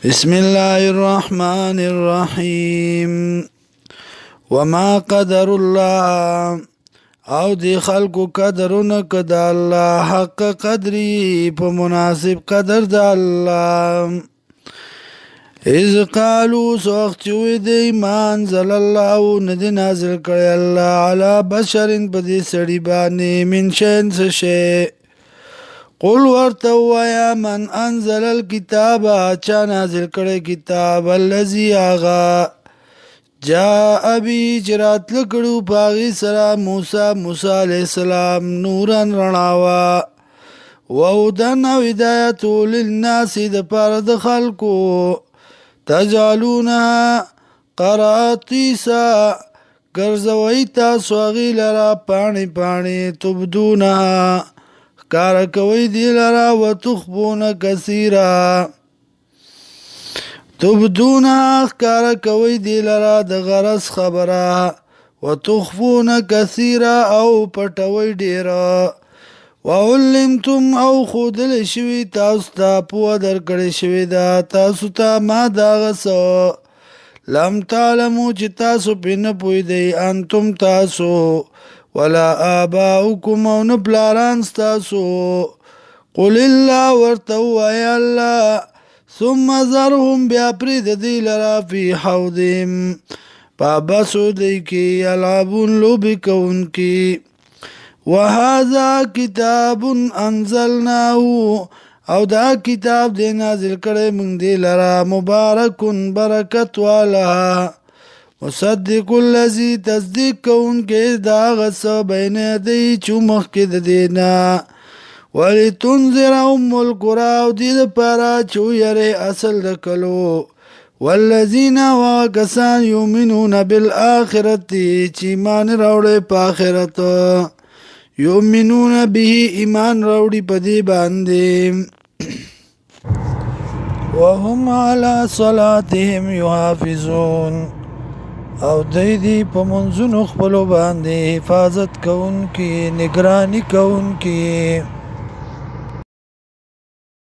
بسم الله الرحمن الرحيم. وما قدر الله او دی خلقو قدرونه کد الله حق قدری په مناسب قدر د الله. اذ قالوا سوخچوی دی ما انزل الله ندی نازل کړی الله علی بشر بدی سړی باندې من شین سشی. قل ورته وایا من انزل الكتاب چا نازل کړی کتاب الذي آغا جاء بی چرات لکڑو پاغی سرا موسی علیہ السلام نورن رناوا وودن و ہدایتو للناس د پارد خلقو تجعلونها قراتیسا گرزوی تاسو اغی لرا پانی پانی تبدونها کارکوی دی لرا و تخبون کثیرا تبدونا اخکارا کوي دی لرا د غرض خبره وتخفون کثیرا او پټوي ډیره وعلمتم او خودل شوي تاسو ته پوه درکړی شوي دا تاسو ته ما دا غسو لم تعلمو چې تاسو پې نه پوهېدئ انتم تاسو ولا آباؤکم او نه پلاران ستاسو. قل الله ورته ووایه الله ثم ذرهم بیا پرید دی لرا فی حوضهم پابسو دی کی یلعبون لوبی کون کی. وهذا کتاب انزلناه او دا کتاب دی نازل کړی موږ دی لرا مبارکن برکت والا مصدق الذی تصدیق کون کی دا غص بین دی چو مخکې د دینا ولتنذر القرى او دې دپاره چې ویری اصل د کلو والذین وکسان یؤمنون بالآخرة چې ایمان راوړی په آخرت یؤمنون به ایمان راوړي په دې باندې وهم علی صلاتهم یحافظون او دی په منځونو خپلو باندې حفاظت کوونکي نگراني کوونکي.